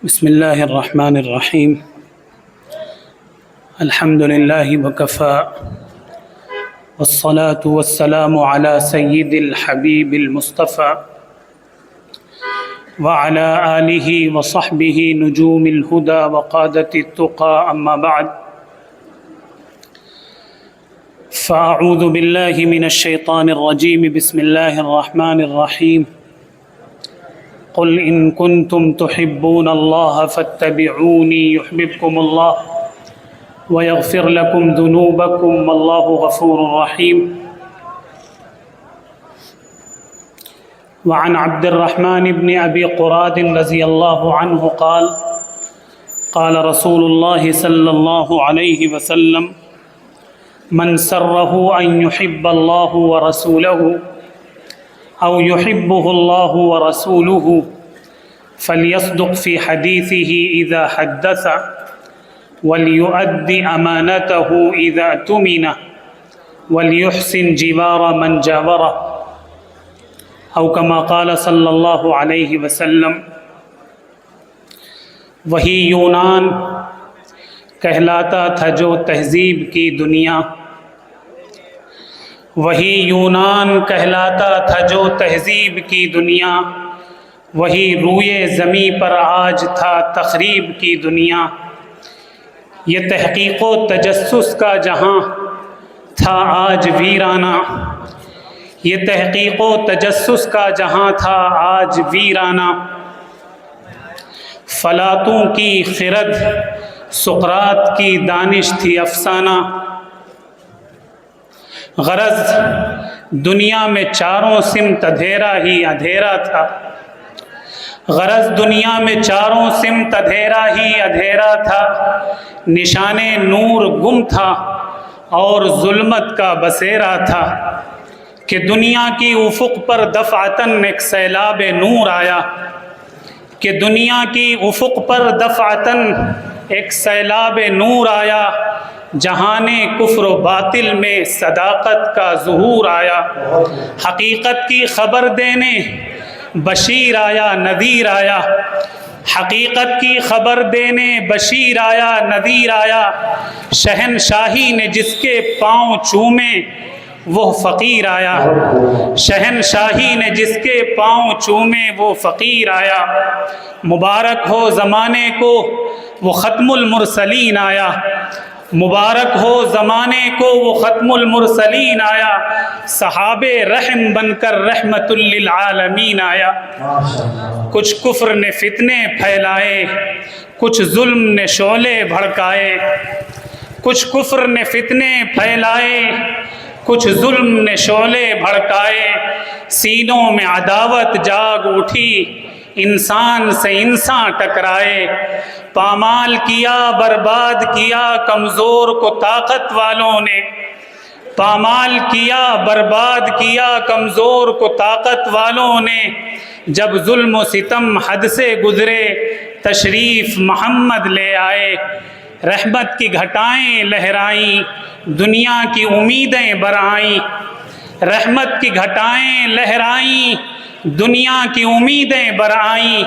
بسم الله الرحمن الرحيم. الحمد لله وكفى والصلاة والسلام على سيد الحبيب المصطفى وعلى آله وصحبه نجوم الهدى وقادة التقى، أما بعد، فأعوذ بالله من الشيطان الرجيم. بسم الله الرحمن الرحيم. قل إن كنتم تحبون الله فاتبعوني يحببكم الله ويغفر لكم ذنوبكم والله غفور رحيم. وعن عبد الرحمن بن أبي قراد رضي الله عنه قال قال رسول الله صلى الله عليه وسلم: من سره أن يحب الله ورسوله أو يحبه الله ورسوله فليصدق في حديثه إذا حدث وليؤد أمانته إذا اؤتمن وليحسن جوار من جاوره، أو كما قال صلی اللہ علیہ وسلم. وہی یونان کہلاتا تھا جو تہذیب کی دنیا، وہی یونان کہلاتا تھا جو تہذیب کی دنیا، وہی روئے زمیں پر آج تھا تخریب کی دنیا. یہ تحقیق و تجسس کا جہاں تھا آج ویرانہ، یہ تحقیق و تجسس کا جہاں تھا آج ویرانہ. فلاطوں کی خرد سقراط کی دانش تھی افسانہ. غرض دنیا میں چاروں سمت اندھیرا ہی اندھیرا تھا، غرض دنیا میں چاروں سمت اندھیرا ہی اندھیرا تھا. نشان نور گم تھا اور ظلمت کا بسیرا تھا، کہ دنیا کی افق پر دفعتاً ایک سیلاب نور آیا، کہ دنیا کی افق پر دفعتاً ایک سیلاب نور آیا. جہان کفر و باطل میں صداقت کا ظہور آیا. حقیقت کی خبر دینے بشیر آیا نذیر آیا، حقیقت کی خبر دینے بشیر آیا نذیر آیا. شہنشاہی نے جس کے پاؤں چومے وہ فقیر آیا، شہنشاہی نے جس کے پاؤں چومے وہ فقیر آیا. مبارک ہو زمانے کو وہ ختم المرسلین آیا، مبارک ہو زمانے کو وہ ختم المرسلین آیا. صحاب رحم بن کر رحمت للعالمین آیا. کچھ کفر نے فتنے پھیلائے، کچھ ظلم نے شعلے بھڑکائے، کچھ کفر نے فتنے پھیلائے، کچھ ظلم نے شعلے بھڑکائے. سینوں میں عداوت جاگ اٹھی، انسان سے انسان ٹکرائے. پامال کیا برباد کیا کمزور کو طاقت والوں نے، پامال کیا برباد کیا کمزور کو طاقت والوں نے. جب ظلم و ستم حد سے گزرے تشریف محمد لے آئے. رحمت کی گھٹائیں لہرائیں دنیا کی امیدیں برآئیں، رحمت کی گھٹائیں لہرائیں دنیا کی امیدیں برآئیں.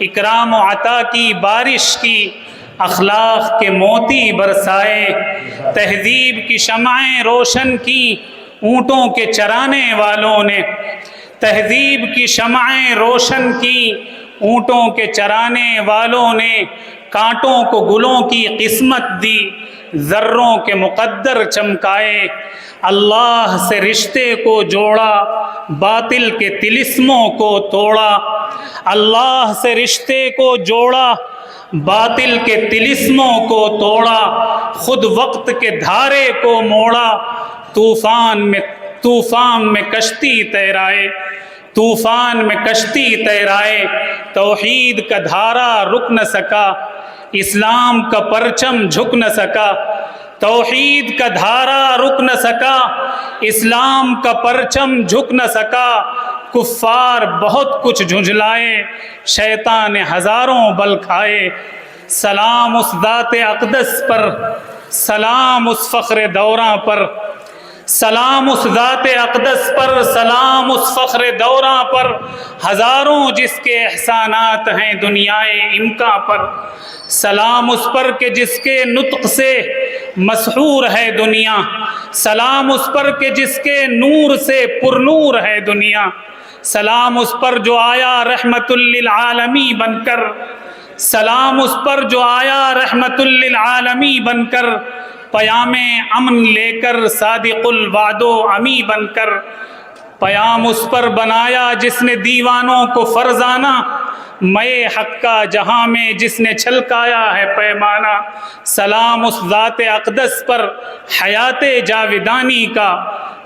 اکرام و عطا کی بارش کی اخلاق کے موتی برسائے. تہذیب کی شمعیں روشن کی اونٹوں کے چرانے والوں نے، تہذیب کی شمعیں روشن کی اونٹوں کے چرانے والوں نے. کانٹوں کو گلوں کی قسمت دی، ذروں کے مقدر چمکائے. اللہ سے رشتے کو جوڑا، باطل کے طلسموں کو توڑا. اللہ سے رشتے کو جوڑا، باطل کے طلسموں کو توڑا. خود وقت کے دھارے کو موڑا، طوفان میں کشتی تیرائے، طوفان میں کشتی تیرائے. توحید کا دھارا رک نہ سکا، اسلام کا پرچم جھک نہ سکا. توحید کا دھارا رک نہ سکا، اسلام کا پرچم جھک نہ سکا. کفار بہت کچھ جھنجھلائے، شیطان ہزاروں بل کھائے. سلام اس ذات اقدس پر، سلام اس فخر دوراں پر، سلام اس ذات اقدس پر، سلام اس فخر دوراں پر، ہزاروں جس کے احسانات ہیں دنیائے امکا پر۔ سلام اس پر کہ جس کے نطق سے مسحور ہے دنیا، سلام اس پر کہ جس کے نور سے پرنور ہے دنیا۔ سلام اس پر جو آیا رحمت للعالمی بن کر، سلام اس پر جو آیا رحمت للعالمی بن کر، پیام امن لے کر صادق الوعد و امی بن کر۔ پیام اس پر بنایا جس نے دیوانوں کو فرزانہ، مے حق کا جہاں میں جس نے چھلکایا ہے پیمانہ۔ سلام اس ذات اقدس پر حیات جاودانی کا،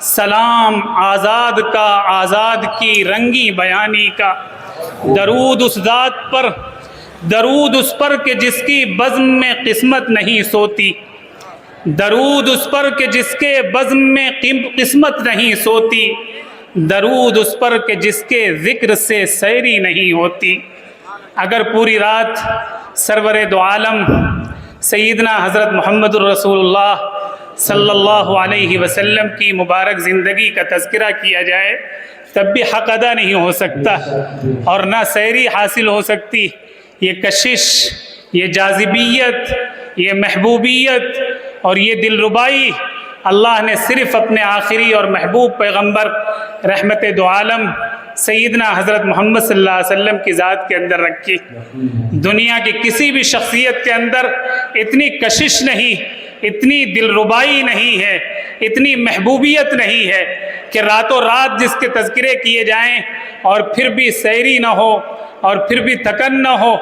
سلام آزاد کا آزاد کی رنگی بیانی کا۔ درود اس ذات پر، درود اس پر کہ جس کی بزم میں قسمت نہیں سوتی، درود اس پر کہ جس کے بزم میں قسمت نہیں سوتی، درود اس پر کہ جس کے ذکر سے سیری نہیں ہوتی۔ اگر پوری رات سرور دو عالم سیدنا حضرت محمد الرسول اللہ صلی اللہ علیہ وسلم کی مبارک زندگی کا تذکرہ کیا جائے تب بھی حق ادا نہیں ہو سکتا اور نہ سیری حاصل ہو سکتی۔ یہ کشش، یہ جاذبیت، یہ محبوبیت اور یہ دلربائی اللہ نے صرف اپنے آخری اور محبوب پیغمبر رحمت دو عالم سیدنا حضرت محمد صلی اللہ علیہ وسلم کی ذات کے اندر رکھی۔ دنیا کی کسی بھی شخصیت کے اندر اتنی کشش نہیں، اتنی دلربائی نہیں ہے، اتنی محبوبیت نہیں ہے کہ راتوں رات جس کے تذکرے کیے جائیں اور پھر بھی سیری نہ ہو اور پھر بھی تھکن نہ ہو،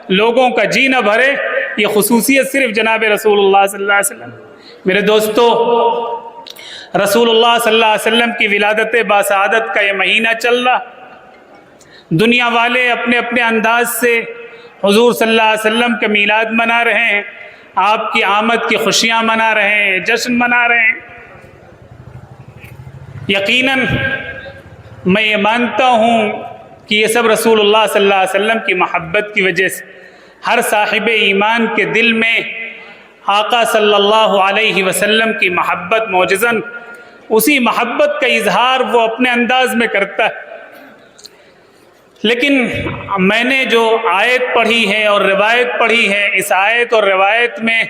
لوگوں کا جی نہ بھرے۔ یہ خصوصیت صرف جناب رسول اللہ صلی اللہ علیہ وسلم۔ میرے دوستو، رسول اللہ صلی اللہ علیہ وسلم کی ولادت باسعادت کا یہ مہینہ چل رہا، دنیا والے اپنے اپنے انداز سے حضور صلی اللہ علیہ وسلم کا میلاد منا رہے ہیں، آپ کی آمد کی خوشیاں منا رہے ہیں، جشن منا رہے ہیں۔ یقیناً میں یہ مانتا ہوں کہ یہ سب رسول اللہ صلی اللہ علیہ وسلم کی محبت کی وجہ سے ہر صاحب ایمان کے دل میں آقا صلی اللہ علیہ وسلم کی محبت موجزن، اسی محبت کا اظہار وہ اپنے انداز میں کرتا ہے۔ لیکن میں نے جو آیت پڑھی ہے اور روایت پڑھی ہے، اس آیت اور روایت میں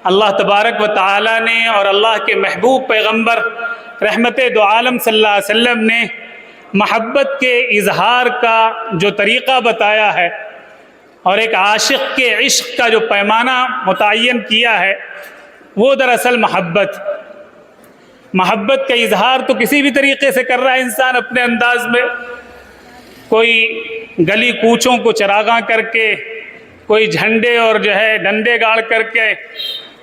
اللہ تبارک و تعالی نے اور اللہ کے محبوب پیغمبر رحمت دو عالم صلی اللہ علیہ وسلم نے محبت کے اظہار کا جو طریقہ بتایا ہے اور ایک عاشق کے عشق کا جو پیمانہ متعین کیا ہے، وہ دراصل محبت کا اظہار تو کسی بھی طریقے سے کر رہا ہے انسان اپنے انداز میں، کوئی گلی کوچوں کو چراغاں کر کے، کوئی جھنڈے اور جو ہے ڈنڈے گاڑ کر کے،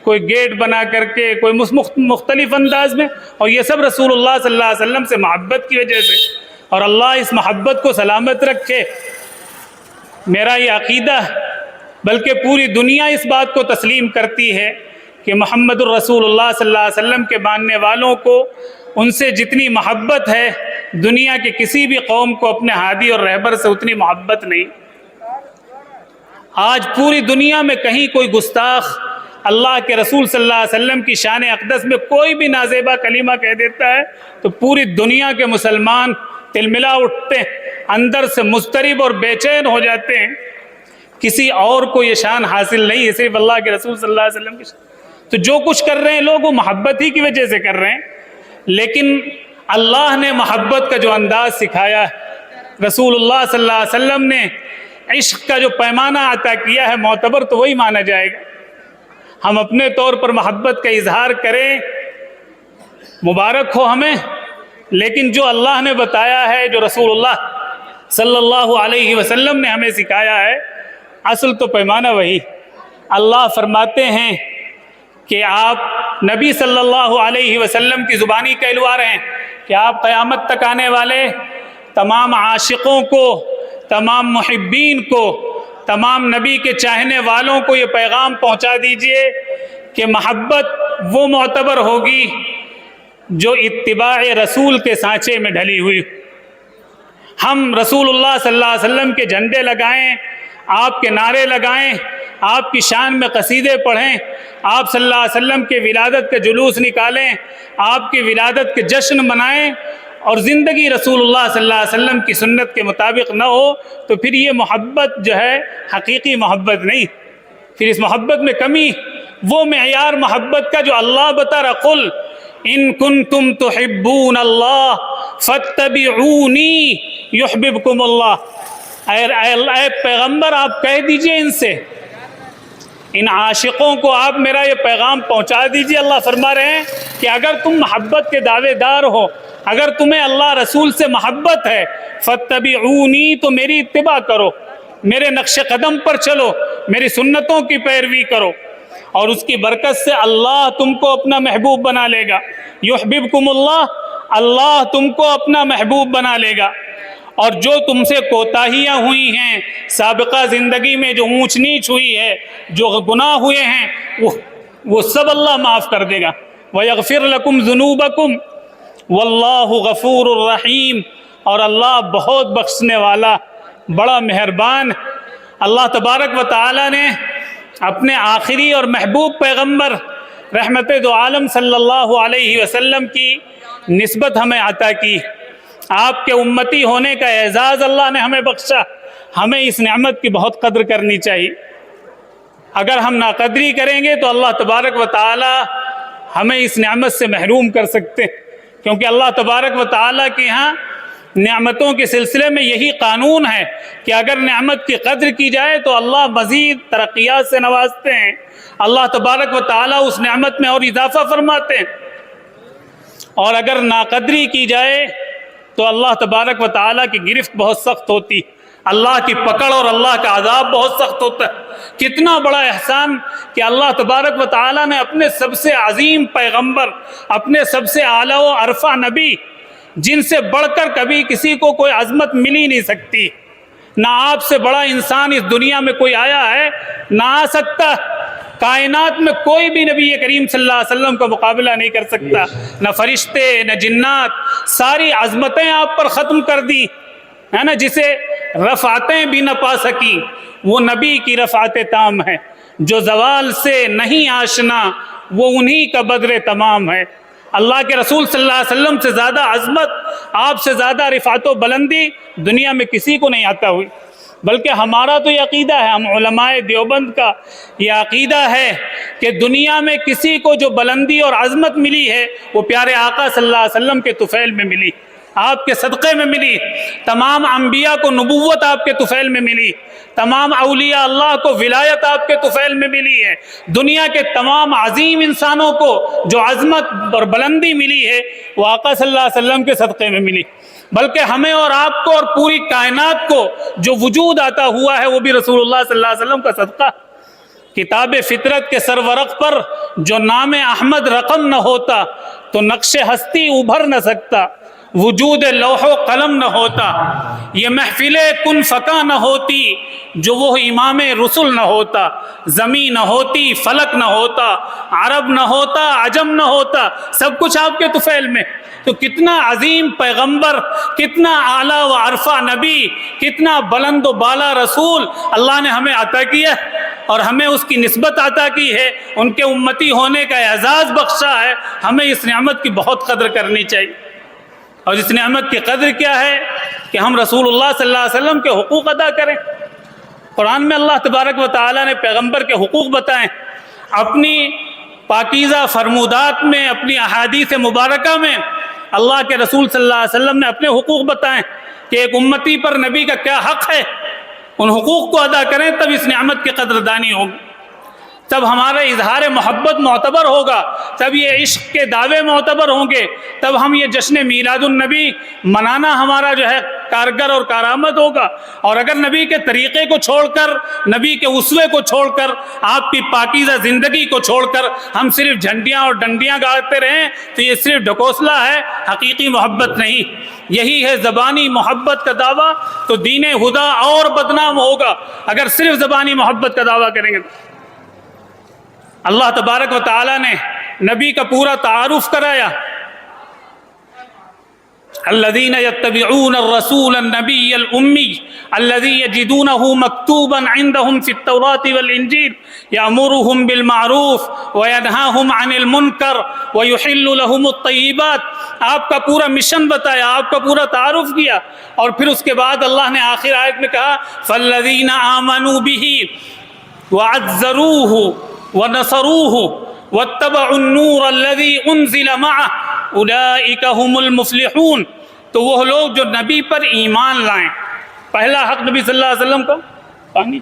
کوئی گیٹ بنا کر کے، کوئی مختلف انداز میں، اور یہ سب رسول اللہ صلی اللہ علیہ وسلم سے محبت کی وجہ سے۔ اور اللہ اس محبت کو سلامت رکھے۔ میرا یہ عقیدہ، بلکہ پوری دنیا اس بات کو تسلیم کرتی ہے کہ محمد الرسول اللہ صلی اللہ علیہ وسلم کے ماننے والوں کو ان سے جتنی محبت ہے، دنیا کے کسی بھی قوم کو اپنے ہادی اور رہبر سے اتنی محبت نہیں۔ آج پوری دنیا میں کہیں کوئی گستاخ اللہ کے رسول صلی اللہ علیہ وسلم کی شان اقدس میں کوئی بھی نازیبا کلمہ کہہ دیتا ہے تو پوری دنیا کے مسلمان تلملا اٹھتے ہیں، اندر سے مضطرب اور بے چین ہو جاتے ہیں۔ کسی اور کو یہ شان حاصل نہیں ہے، صرف اللہ کے رسول صلی اللہ علیہ وسلم کی شان۔ تو جو کچھ کر رہے ہیں لوگ وہ محبت ہی کی وجہ سے کر رہے ہیں، لیکن اللہ نے محبت کا جو انداز سکھایا ہے، رسول اللہ صلی اللہ علیہ وسلم نے عشق کا جو پیمانہ عطا کیا ہے، معتبر تو وہی مانا جائے گا۔ ہم اپنے طور پر محبت کا اظہار کریں، مبارک ہو ہمیں، لیکن جو اللہ نے بتایا ہے، جو رسول اللہ صلی اللہ علیہ وسلم نے ہمیں سکھایا ہے، اصل تو پیمانہ وہی۔ اللہ فرماتے ہیں کہ آپ نبی صلی اللہ علیہ وسلم کی زبانی کہلوا رہے ہیں کہ آپ قیامت تک آنے والے تمام عاشقوں کو، تمام محبین کو، تمام نبی کے چاہنے والوں کو یہ پیغام پہنچا دیجئے کہ محبت وہ معتبر ہوگی جو اتباع رسول کے سانچے میں ڈھلی ہوئی۔ ہم رسول اللہ صلی اللہ علیہ وسلم کے جھنڈے لگائیں، آپ کے نعرے لگائیں، آپ کی شان میں قصیدے پڑھیں، آپ صلی اللہ علیہ وسلم کے ولادت کے جلوس نکالیں، آپ کی ولادت کے جشن منائیں، اور زندگی رسول اللہ صلی اللہ علیہ وسلم کی سنت کے مطابق نہ ہو تو پھر یہ محبت جو ہے حقیقی محبت نہیں، پھر اس محبت میں کمی، وہ معیار محبت کا جو اللہ بتا رہا، قل ان کنتم تحبون اللہ فاتبعونی یحببکم اللہ، اے پیغمبر آپ کہہ دیجئے ان سے، ان عاشقوں کو آپ میرا یہ پیغام پہنچا دیجئے۔ اللہ فرما رہے ہیں کہ اگر تم محبت کے دعوے دار ہو، اگر تمہیں اللہ رسول سے محبت ہے، فاتبعونی تو میری اتباع کرو، میرے نقش قدم پر چلو، میری سنتوں کی پیروی کرو، اور اس کی برکت سے اللہ تم کو اپنا محبوب بنا لے گا۔ یحببکم اللہ، اللہ تم کو اپنا محبوب بنا لے گا، اور جو تم سے کوتاہیاں ہوئی ہیں سابقہ زندگی میں، جو اونچ نیچ ہوئی ہے، جو گناہ ہوئے ہیں، وہ سب اللہ معاف کر دے گا۔ وَيَغْفِرْ لَكُمْ ذُنُوبَكُمْ وَاللَّهُ غَفُورٌ الرحیم، اور اللہ بہت بخشنے والا، بڑا مہربان۔ اللہ تبارک و تعالی نے اپنے آخری اور محبوب پیغمبر رحمت دو عالم صلی اللہ علیہ وسلم کی نسبت ہمیں عطا کی، آپ کے امتی ہونے کا اعزاز اللہ نے ہمیں بخشا، ہمیں اس نعمت کی بہت قدر کرنی چاہیے۔ اگر ہم ناقدری کریں گے تو اللہ تبارک و تعالی ہمیں اس نعمت سے محروم کر سکتے ہیں، کیونکہ اللہ تبارک و تعالی کے ہاں نعمتوں کے سلسلے میں یہی قانون ہے کہ اگر نعمت کی قدر کی جائے تو اللہ مزید ترقیات سے نوازتے ہیں، اللہ تبارک و تعالی اس نعمت میں اور اضافہ فرماتے ہیں، اور اگر ناقدری کی جائے تو اللہ تبارک و تعالیٰ کی گرفت بہت سخت ہوتی، اللہ کی پکڑ اور اللہ کا عذاب بہت سخت ہوتا ہے۔ کتنا بڑا احسان کہ اللہ تبارک و تعالیٰ نے اپنے سب سے عظیم پیغمبر، اپنے سب سے اعلیٰ و عرفہ نبی، جن سے بڑھ کر کبھی کسی کو کوئی عظمت ملی نہیں سکتی، نہ آپ سے بڑا انسان اس دنیا میں کوئی آیا ہے نہ آ سکتا، کائنات میں کوئی بھی نبی کریم صلی اللہ علیہ وسلم کا مقابلہ نہیں کر سکتا، نہ فرشتے نہ جنات، ساری عظمتیں آپ پر ختم کر دی ہے نا، جسے رفعتیں بھی نہ پا سکی، وہ نبی کی رفعت تام ہے، جو زوال سے نہیں آشنا وہ انہی کا بدر تمام ہے۔ اللہ کے رسول صلی اللہ علیہ وسلم سے زیادہ عظمت، آپ سے زیادہ رفعت و بلندی دنیا میں کسی کو نہیں عطا ہوئی، بلکہ ہمارا تو یہ عقیدہ ہے، ہم علماء دیوبند کا یہ عقیدہ ہے کہ دنیا میں کسی کو جو بلندی اور عظمت ملی ہے وہ پیارے آقا صلی اللہ علیہ وسلم کے طفیل میں ملی، آپ کے صدقے میں ملی۔ تمام انبیاء کو نبوت آپ کے طفیل میں ملی، تمام اولیاء اللہ کو ولایت آپ کے طفیل میں ملی ہے، دنیا کے تمام عظیم انسانوں کو جو عظمت اور بلندی ملی ہے وہ آقا صلی اللہ علیہ وسلم کے صدقے میں ملی، بلکہ ہمیں اور آپ کو اور پوری کائنات کو جو وجود آتا ہوا ہے وہ بھی رسول اللہ صلی اللہ علیہ وسلم کا صدقہ۔ کتاب فطرت کے سرورق پر جو نام احمد رقم نہ ہوتا تو نقش ہستی ابھر نہ سکتا، وجود لوح و قلم نہ ہوتا، یہ محفل کن فکا نہ ہوتی جو وہ امام رسول نہ ہوتا، زمین نہ ہوتی فلک نہ ہوتا، عرب نہ ہوتا عجم نہ ہوتا، سب کچھ آپ کے طفیل میں۔ تو کتنا عظیم پیغمبر، کتنا اعلیٰ و عرفہ نبی، کتنا بلند و بالا رسول اللہ نے ہمیں عطا کیا، اور ہمیں اس کی نسبت عطا کی ہے، ان کے امتی ہونے کا اعزاز بخشا ہے۔ ہمیں اس نعمت کی بہت قدر کرنی چاہیے، اور اس نعمت کی قدر کیا ہے کہ ہم رسول اللہ صلی اللہ علیہ وسلم کے حقوق ادا کریں۔ قرآن میں اللہ تبارک و تعالیٰ نے پیغمبر کے حقوق بتائیں، اپنی پاکیزہ فرمودات میں، اپنی احادیث مبارکہ میں اللہ کے رسول صلی اللہ علیہ وسلم نے اپنے حقوق بتائیں کہ ایک امتی پر نبی کا کیا حق ہے، ان حقوق کو ادا کریں، تب اس نعمت کی قدردانی ہوگی، تب ہمارا اظہار محبت معتبر ہوگا، تب یہ عشق کے دعوے معتبر ہوں گے، تب ہم یہ جشن میلاد النبی منانا ہمارا جو ہے کارگر اور کارآمد ہوگا۔ اور اگر نبی کے طریقے کو چھوڑ کر، نبی کے اسوے کو چھوڑ کر، آپ کی پاکیزہ زندگی کو چھوڑ کر ہم صرف جھنڈیاں اور ڈنڈیاں گاتے رہیں تو یہ صرف ڈھکوسلا ہے، حقیقی محبت نہیں۔ یہی ہے زبانی محبت کا دعویٰ، تو دین ہدا اور بدنام ہوگا اگر صرف زبانی محبت کا دعویٰ کریں گے۔ اللہ تبارک و تعالیٰ نے نبی کا پورا تعارف کرایا، الذين يتبعون الرسول النبي الأمي الذي يجدونه مكتوبا عندهم في التوراة والإنجيل يأمرهم بالمعروف وينهاهم عن المنكر ويحل لهم الطيبات. آپ کا پورا مشن بتایا، آپ کا پورا تعارف کیا، اور پھر اس کے بعد اللہ نے آخر آیت میں کہا فالذین آمنوا به وعزروه ونصروه واتبعوا النور الذي انزل معه اولئک هم المفلحون. تو وہ لوگ جو نبی پر ایمان لائیں. پہلا حق نبی صلی اللہ علیہ وسلم کا پانی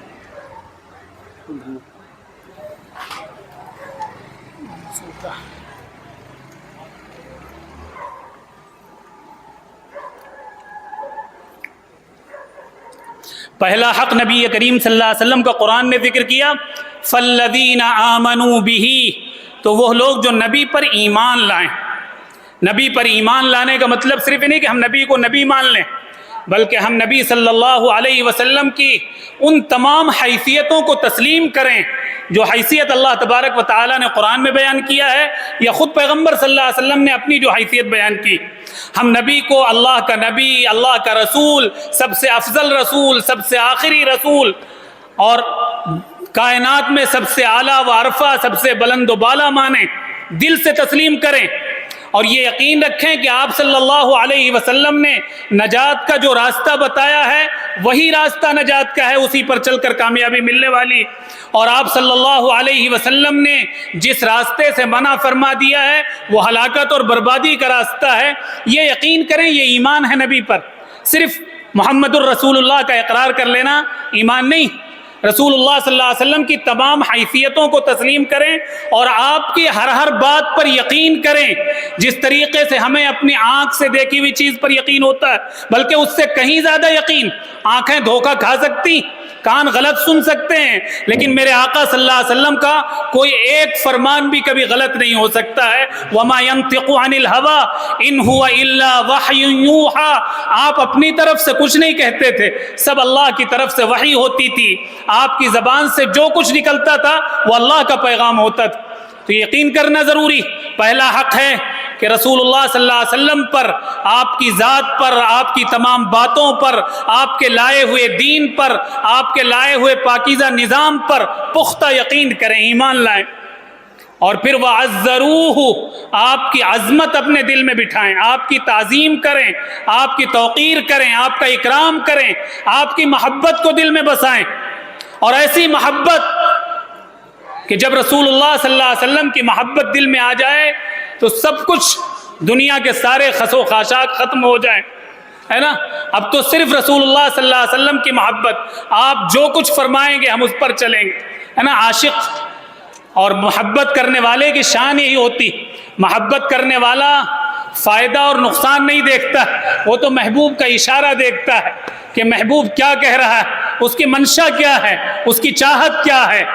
پہلا حق نبی کریم صلی اللہ علیہ وسلم کا قرآن نے ذکر کیا فالذین آمنوا به، تو وہ لوگ جو نبی پر ایمان لائیں. نبی پر ایمان لانے کا مطلب صرف نہیں کہ ہم نبی کو نبی مان لیں، بلکہ ہم نبی صلی اللہ علیہ وسلم کی ان تمام حیثیتوں کو تسلیم کریں جو حیثیت اللہ تبارک و تعالیٰ نے قرآن میں بیان کیا ہے یا خود پیغمبر صلی اللہ علیہ وسلم نے اپنی جو حیثیت بیان کی. ہم نبی کو اللہ کا نبی، اللہ کا رسول، سب سے افضل رسول، سب سے آخری رسول، اور کائنات میں سب سے اعلیٰ و عرفہ، سب سے بلند و بالا مانیں، دل سے تسلیم کریں، اور یہ یقین رکھیں کہ آپ صلی اللہ علیہ وسلم نے نجات کا جو راستہ بتایا ہے وہی راستہ نجات کا ہے، اسی پر چل کر کامیابی ملنے والی. اور آپ صلی اللہ علیہ وسلم نے جس راستے سے منع فرما دیا ہے وہ ہلاکت اور بربادی کا راستہ ہے. یہ یقین کریں، یہ ایمان ہے نبی پر. صرف محمد الرسول اللہ کا اقرار کر لینا ایمان نہیں. رسول اللہ صلی اللہ علیہ وسلم کی تمام حیثیتوں کو تسلیم کریں اور آپ کی ہر بات پر یقین کریں. جس طریقے سے ہمیں اپنی آنکھ سے دیکھی ہوئی چیز پر یقین ہوتا ہے، بلکہ اس سے کہیں زیادہ یقین. آنکھیں دھوکہ کھا سکتی، کان غلط سن سکتے ہیں، لیکن میرے آقا صلی اللہ علیہ وسلم کا کوئی ایک فرمان بھی کبھی غلط نہیں ہو سکتا ہے. وَمَا يَنطِقُ عَنِ الْهَوَىٰ إِنْ هُوَ إِلَّا وَحْيٌ يُوحَىٰ. آپ اپنی طرف سے کچھ نہیں کہتے تھے، سب اللہ کی طرف سے وحی ہوتی تھی. آپ کی زبان سے جو کچھ نکلتا تھا وہ اللہ کا پیغام ہوتا تھا. تو یقین کرنا ضروری. پہلا حق ہے کہ رسول اللہ صلی اللہ علیہ وسلم پر، آپ کی ذات پر، آپ کی تمام باتوں پر، آپ کے لائے ہوئے دین پر، آپ کے لائے ہوئے پاکیزہ نظام پر پختہ یقین کریں، ایمان لائیں. اور پھر وَعَزَّرُوهُ، آپ کی عظمت اپنے دل میں بٹھائیں، آپ کی تعظیم کریں، آپ کی توقیر کریں، آپ کا اکرام کریں، آپ کی محبت کو دل میں بسائیں. اور ایسی محبت کہ جب رسول اللہ صلی اللہ علیہ وسلم کی محبت دل میں آ جائے تو سب کچھ دنیا کے سارے خس و خاشاک ختم ہو جائیں، ہے نا. اب تو صرف رسول اللہ صلی اللہ علیہ وسلم کی محبت، آپ جو کچھ فرمائیں گے ہم اس پر چلیں گے، ہے نا. عاشق اور محبت کرنے والے کی شان یہی ہوتی. محبت کرنے والا فائدہ اور نقصان نہیں دیکھتا، وہ تو محبوب کا اشارہ دیکھتا ہے کہ محبوب کیا کہہ رہا ہے، اس کی منشا کیا ہے، اس کی چاہت کیا ہے.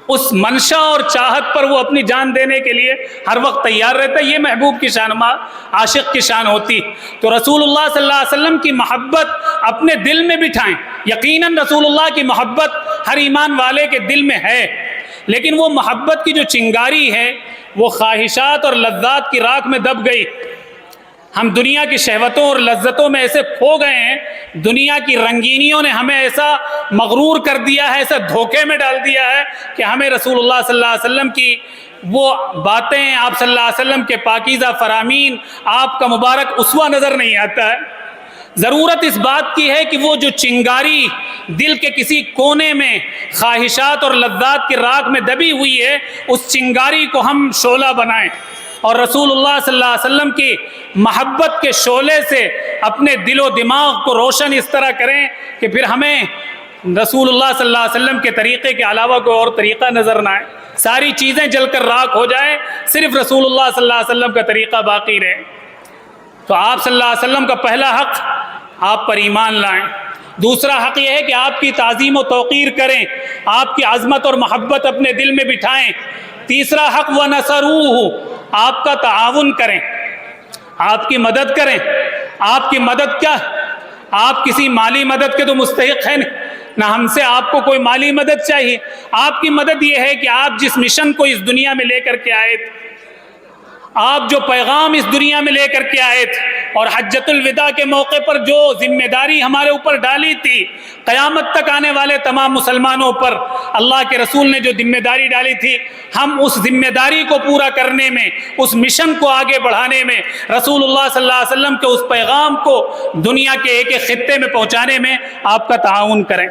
اس منشا اور چاہت پر وہ اپنی جان دینے کے لیے ہر وقت تیار رہتا ہے. یہ محبوب کی شان، عاشق کی شان ہوتی. تو رسول اللہ صلی اللہ علیہ وسلم کی محبت اپنے دل میں بٹھائیں. یقیناً رسول اللہ کی محبت ہر ایمان والے کے دل میں ہے، لیکن وہ محبت کی جو چنگاری ہے وہ خواہشات اور لذات کی راکھ میں دب گئی. ہم دنیا کی شہوتوں اور لذتوں میں ایسے کھو گئے ہیں، دنیا کی رنگینیوں نے ہمیں ایسا مغرور کر دیا ہے، ایسا دھوکے میں ڈال دیا ہے کہ ہمیں رسول اللہ صلی اللہ علیہ وسلم کی وہ باتیں، آپ صلی اللہ علیہ وسلم کے پاکیزہ فرامین، آپ کا مبارک اسوہ نظر نہیں آتا ہے. ضرورت اس بات کی ہے کہ وہ جو چنگاری دل کے کسی کونے میں خواہشات اور لذات کی راکھ میں دبی ہوئی ہے، اس چنگاری کو ہم شعلہ بنائیں اور رسول اللہ صلی اللہ علیہ وسلم کی محبت کے شعلے سے اپنے دل و دماغ کو روشن اس طرح کریں کہ پھر ہمیں رسول اللہ صلی اللہ علیہ وسلم کے طریقے کے علاوہ کوئی اور طریقہ نظر نہ آئے. ساری چیزیں جل کر راکھ ہو جائیں، صرف رسول اللہ صلی اللہ علیہ وسلم کا طریقہ باقی رہے. تو آپ صلی اللہ علیہ وسلم کا پہلا حق آپ پر ایمان لائیں. دوسرا حق یہ ہے کہ آپ کی تعظیم و توقیر کریں، آپ کی عظمت اور محبت اپنے دل میں بٹھائیں. تیسرا حق وَنَصَرُوهُ، آپ کا تعاون کریں، آپ کی مدد کریں. آپ کی مدد کیا؟ آپ کسی مالی مدد کے تو مستحق ہیں نہ، ہم سے آپ کو کوئی مالی مدد چاہیے. آپ کی مدد یہ ہے کہ آپ جس مشن کو اس دنیا میں لے کر کے آئے تھے، آپ جو پیغام اس دنیا میں لے کر کے آئے تھے اور حجۃ الوداع کے موقع پر جو ذمہ داری ہمارے اوپر ڈالی تھی، قیامت تک آنے والے تمام مسلمانوں پر اللہ کے رسول نے جو ذمہ داری ڈالی تھی، ہم اس ذمہ داری کو پورا کرنے میں، اس مشن کو آگے بڑھانے میں، رسول اللہ صلی اللہ علیہ وسلم کے اس پیغام کو دنیا کے ایک ایک خطے میں پہنچانے میں آپ کا تعاون کریں۔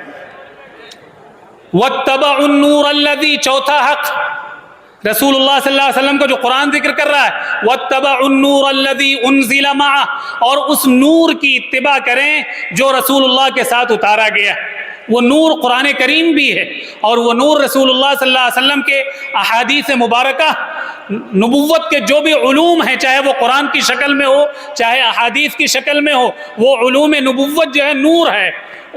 وَاتَّبَعُوا النُّورَ الَّذِي، چوتھا حق رسول اللہ صلی اللہ علیہ وسلم کو جو قرآن ذکر کر رہا ہے، وَاتَّبَعُوا النُّورَ الَّذِي أُنزِلَ مَعَهُ، اور اس نور کی اتباع کریں جو رسول اللہ کے ساتھ اتارا گیا۔ وہ نور قرآن کریم بھی ہے، اور وہ نور رسول اللہ صلی اللہ علیہ وسلم کے احادیث مبارکہ، نبوت کے جو بھی علوم ہیں، چاہے وہ قرآن کی شکل میں ہو چاہے احادیث کی شکل میں ہو، وہ علوم نبوت جو ہے نور ہے۔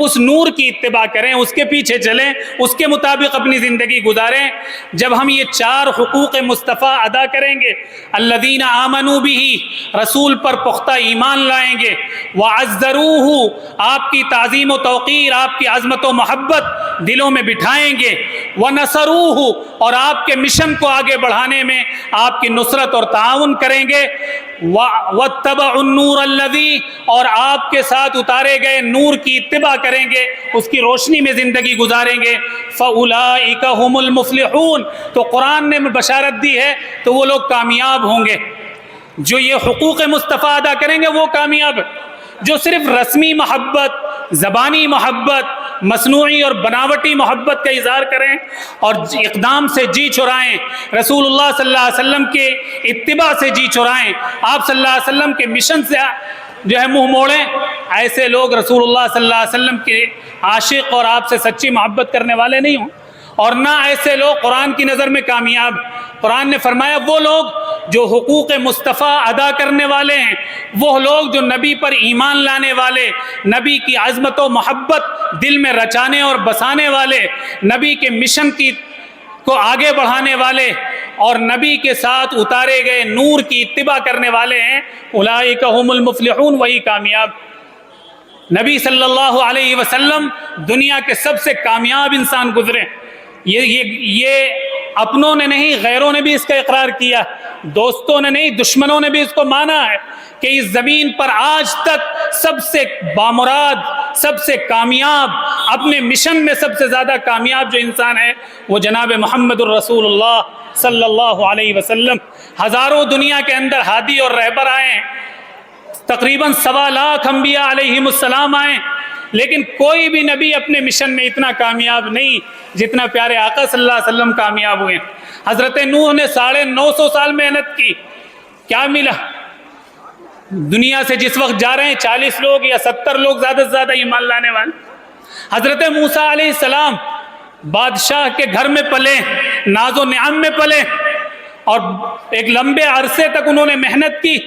اس نور کی اتباع کریں، اس کے پیچھے چلیں، اس کے مطابق اپنی زندگی گزاریں۔ جب ہم یہ 4 حقوق مصطفیٰ ادا کریں گے، الذین آمنوا بہ، رسول پر پختہ ایمان لائیں گے، وعزروہ، آپ کی تعظیم و توقیر، آپ کی عظمت و محبت دلوں میں بٹھائیں گے، ونصروہ، اور آپ کے مشن کو آگے بڑھانے میں آپ کی نصرت اور تعاون کریں گے، واتبعوا النور الذی، اور آپ کے ساتھ اتارے گئے نور کی اتباع کریں گے، اس کی روشنی میں زندگی گزاریں گے، فاولئک هم المفلحون، تو قرآن نے بشارت دی ہے تو وہ لوگ کامیاب ہوں گے۔ جو یہ حقوق مصطفیٰ ادا کریں گے وہ کامیاب، جو صرف رسمی محبت، زبانی محبت، مصنوعی اور بناوٹی محبت کا اظہار کریں اور اقدام سے جی چرائیں، رسول اللہ صلی اللہ علیہ وسلم کے اتباع سے جی چرائیں، آپ صلی اللہ علیہ وسلم کے مشن سے جو ہے منہ موڑیں، ایسے لوگ رسول اللہ صلی اللہ علیہ وسلم کے عاشق اور آپ سے سچی محبت کرنے والے نہیں ہوں، اور نہ ایسے لوگ قرآن کی نظر میں کامیاب۔ قرآن نے فرمایا وہ لوگ جو حقوق مصطفیٰ ادا کرنے والے ہیں، وہ لوگ جو نبی پر ایمان لانے والے، نبی کی عظمت و محبت دل میں رچانے اور بسانے والے، نبی کے مشن کو آگے بڑھانے والے اور نبی کے ساتھ اتارے گئے نور کی اتباع کرنے والے ہیں، اولئک هم المفلحون، وہی کامیاب۔ نبی صلی اللہ علیہ وسلم دنیا کے سب سے کامیاب انسان گزرے، یہ اپنوں نے نہیں، غیروں نے بھی اس کا اقرار کیا، دوستوں نے نہیں، دشمنوں نے بھی اس کو مانا ہے کہ اس زمین پر آج تک سب سے بامراد، سب سے کامیاب، اپنے مشن میں سب سے زیادہ کامیاب جو انسان ہے وہ جناب محمد الرسول اللہ صلی اللہ علیہ وسلم۔ ہزاروں دنیا کے اندر ہادی اور رہبر آئے ہیں، تقریباً 1.25 لاکھ انبیاء علیہم السلام آئے، لیکن کوئی بھی نبی اپنے مشن میں اتنا کامیاب نہیں جتنا پیارے آقا صلی اللہ علیہ وسلم کامیاب ہوئے۔ حضرت نوح نے 950 سال محنت کی، کیا ملا؟ دنیا سے جس وقت جا رہے ہیں 40 لوگ یا 70 لوگ زیادہ سے زیادہ ایمان لانے والے۔ حضرت موسیٰ علیہ السلام بادشاہ کے گھر میں پلے، ناز و نعم میں پلے، اور ایک لمبے عرصے تک انہوں نے محنت کی،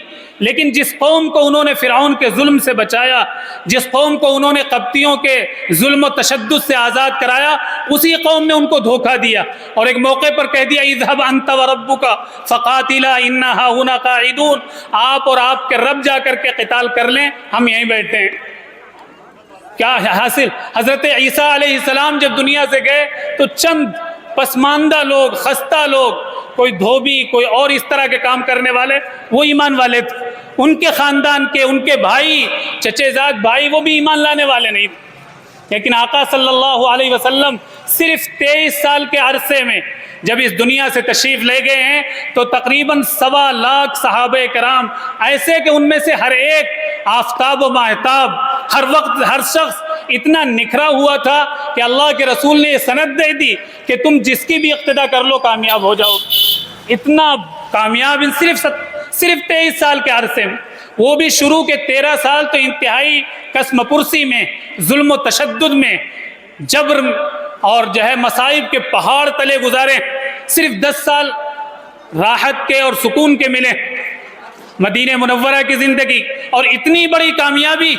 لیکن جس قوم کو انہوں نے فرعون کے ظلم سے بچایا، جس قوم کو انہوں نے قبطیوں کے ظلم و تشدد سے آزاد کرایا، اسی قوم نے ان کو دھوکہ دیا اور ایک موقع پر کہہ دیا اذهب انت وربک فقاتلا انا هاهنا قاعدون، آپ اور آپ کے رب جا کر کے قتال کر لیں، ہم یہیں بیٹھے ہیں۔ کیا حاصل؟ حضرت عیسیٰ علیہ السلام جب دنیا سے گئے تو چند پسماندہ لوگ، خستہ لوگ، کوئی دھوبی، کوئی اور اس طرح کے کام کرنے والے، وہ ایمان والے تھے۔ ان کے خاندان کے، ان کے بھائی، چچے زاد بھائی، وہ بھی ایمان لانے والے نہیں تھے۔ لیکن آقا صلی اللہ علیہ وسلم صرف 23 سال کے عرصے میں جب اس دنیا سے تشریف لے گئے ہیں تو تقریباً 1.25 لاکھ صحابہ کرام ایسے کہ ان میں سے ہر ایک آفتاب و ماہتاب، ہر وقت ہر شخص اتنا نکھرا ہوا تھا کہ اللہ کے رسول نے یہ سند دے دی کہ تم جس کی بھی اقتدا کر لو کامیاب ہو جاؤ۔ اتنا کامیاب صرف 23 سال کے عرصے میں، وہ بھی شروع کے 13 سال تو انتہائی قسم پرسی میں، ظلم و تشدد میں، جبر اور جو ہے مصائب کے پہاڑ تلے گزارے۔ صرف 10 سال راحت کے اور سکون کے ملے مدینہ منورہ کی زندگی، اور اتنی بڑی کامیابی،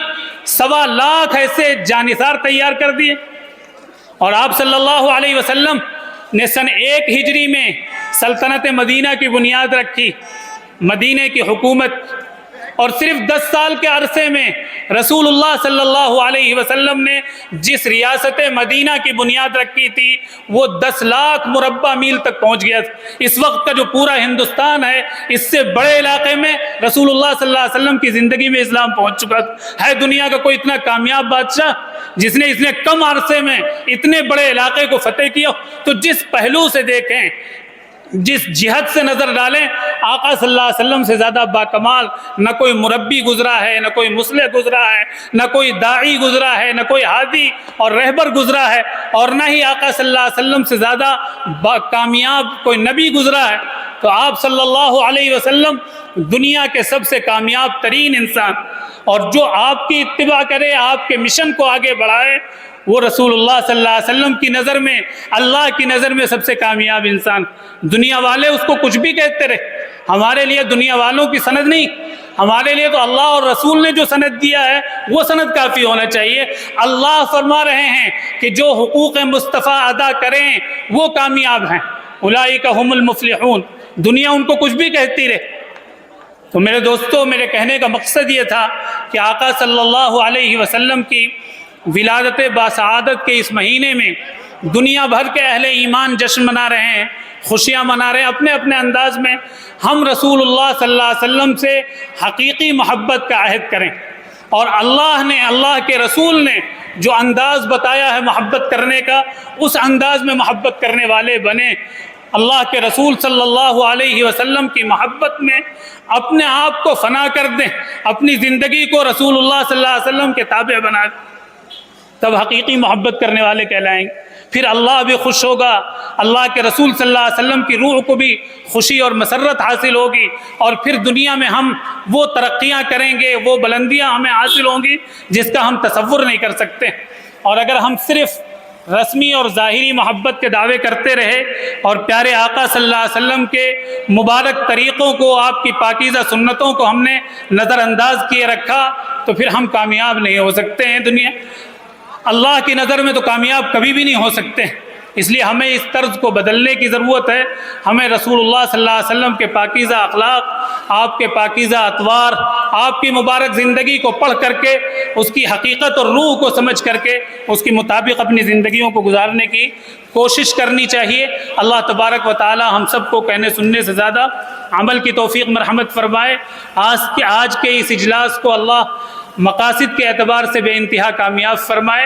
1.25 لاکھ ایسے جانثار تیار کر دیے۔ اور آپ صلی اللہ علیہ وسلم نے سن 1 ہجری میں سلطنت مدینہ کی بنیاد رکھی، مدینہ کی حکومت اور صرف 10 سال کے عرصے میں رسول اللہ صلی اللہ علیہ وسلم نے جس ریاست مدینہ کی بنیاد رکھی تھی وہ 10 لاکھ مربع میل تک پہنچ گیا۔ اس وقت کا جو پورا ہندوستان ہے، اس سے بڑے علاقے میں رسول اللہ صلی اللہ علیہ وسلم کی زندگی میں اسلام پہنچ چکا ہے۔ دنیا کا کوئی اتنا کامیاب بادشاہ جس نے کم عرصے میں اتنے بڑے علاقے کو فتح کیا؟ تو جس پہلو سے دیکھیں، جس جہت سے نظر ڈالیں، آقا صلی اللہ علیہ وسلم سے زیادہ باکمال نہ کوئی مربی گزرا ہے، نہ کوئی مصلح گزرا ہے، نہ کوئی داعی گزرا ہے، نہ کوئی ہادی اور رہبر گزرا ہے، اور نہ ہی آقا صلی اللہ علیہ وسلم سے زیادہ کامیاب کوئی نبی گزرا ہے۔ تو آپ صلی اللہ علیہ وسلم دنیا کے سب سے کامیاب ترین انسان، اور جو آپ کی اتباع کرے، آپ کے مشن کو آگے بڑھائے، وہ رسول اللہ صلی اللہ علیہ وسلم کی نظر میں، اللہ کی نظر میں سب سے کامیاب انسان۔ دنیا والے اس کو کچھ بھی کہتے رہے، ہمارے لیے دنیا والوں کی سند نہیں، ہمارے لیے تو اللہ اور رسول نے جو سند دیا ہے وہ سند کافی ہونا چاہیے۔ اللہ فرما رہے ہیں کہ جو حقوق مصطفیٰ ادا کریں وہ کامیاب ہیں، اولئک هم المفلحون۔ دنیا ان کو کچھ بھی کہتی رہے۔ تو میرے دوستو، میرے کہنے کا مقصد یہ تھا کہ آقا صلی اللہ علیہ وسلم کی ولادت باسعادت کے اس مہینے میں دنیا بھر کے اہل ایمان جشن منا رہے ہیں، خوشیاں منا رہے ہیں اپنے اپنے انداز میں۔ ہم رسول اللہ صلی اللہ علیہ وسلم سے حقیقی محبت کا عہد کریں، اور اللہ کے رسول نے جو انداز بتایا ہے محبت کرنے کا، اس انداز میں محبت کرنے والے بنیں۔ اللہ کے رسول صلی اللہ علیہ وسلم کی محبت میں اپنے آپ کو فنا کر دیں، اپنی زندگی کو رسول اللہ صلی اللہ علیہ وسلم کے تابع بنا دیں، تب حقیقی محبت کرنے والے کہلائیں گے۔ پھر اللہ بھی خوش ہوگا، اللہ کے رسول صلی اللہ علیہ وسلم کی روح کو بھی خوشی اور مسرت حاصل ہوگی، اور پھر دنیا میں ہم وہ ترقیاں کریں گے، وہ بلندیاں ہمیں حاصل ہوں گی جس کا ہم تصور نہیں کر سکتے۔ اور اگر ہم صرف رسمی اور ظاہری محبت کے دعوے کرتے رہے اور پیارے آقا صلی اللہ علیہ وسلم کے مبارک طریقوں کو، آپ کی پاکیزہ سنتوں کو ہم نے نظر انداز کیے رکھا، تو پھر ہم کامیاب نہیں ہو سکتے ہیں۔ دنیا اللہ کی نظر میں تو کامیاب کبھی بھی نہیں ہو سکتے، اس لیے ہمیں اس طرز کو بدلنے کی ضرورت ہے۔ ہمیں رسول اللہ صلی اللہ علیہ وسلم کے پاکیزہ اخلاق، آپ کے پاکیزہ اطوار، آپ کی مبارک زندگی کو پڑھ کر کے، اس کی حقیقت اور روح کو سمجھ کر کے، اس کے مطابق اپنی زندگیوں کو گزارنے کی کوشش کرنی چاہیے۔ اللہ تبارک و تعالی ہم سب کو کہنے سننے سے زیادہ عمل کی توفیق مرحمت فرمائے۔ آج کے اس اجلاس کو اللہ مقاصد کے اعتبار سے بے انتہا کامیاب فرمائے۔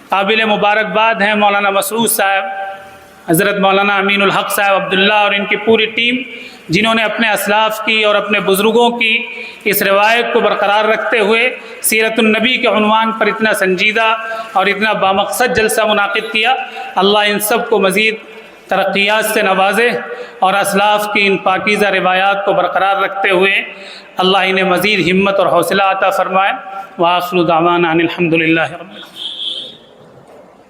قابل مبارکباد ہیں مولانا مسعود صاحب، حضرت مولانا امین الحق صاحب عبداللہ اور ان کی پوری ٹیم، جنہوں نے اپنے اسلاف کی اور اپنے بزرگوں کی اس روایت کو برقرار رکھتے ہوئے سیرت النبی کے عنوان پر اتنا سنجیدہ اور اتنا بامقصد جلسہ منعقد کیا۔ اللہ ان سب کو مزید ترقیات سے نوازے، اور اسلاف کی ان پاکیزہ روایات کو برقرار رکھتے ہوئے اللہ انہیں مزید ہمت اور حوصلہ عطا فرمائے۔ وآخر دعوانا ان الحمدللہ رب العالمین۔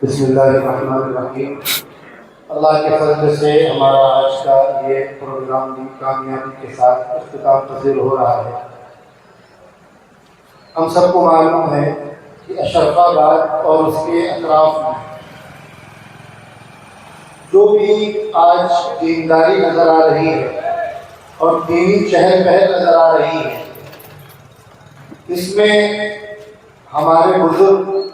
بسم اللہ الرحمن الرحیم۔ اللہ کے فضل سے ہمارا آج کا یہ پروگرام بھی کامیابی کے ساتھ اختتام پذیر ہو رہا ہے۔ ہم سب کو معلوم ہے کہ اشرف آباد اور اس کے اطراف میں جو بھی آج دینداری نظر آ رہی ہے اور دینی چہل پہل نظر آ رہی ہے، اس میں ہمارے بزرگ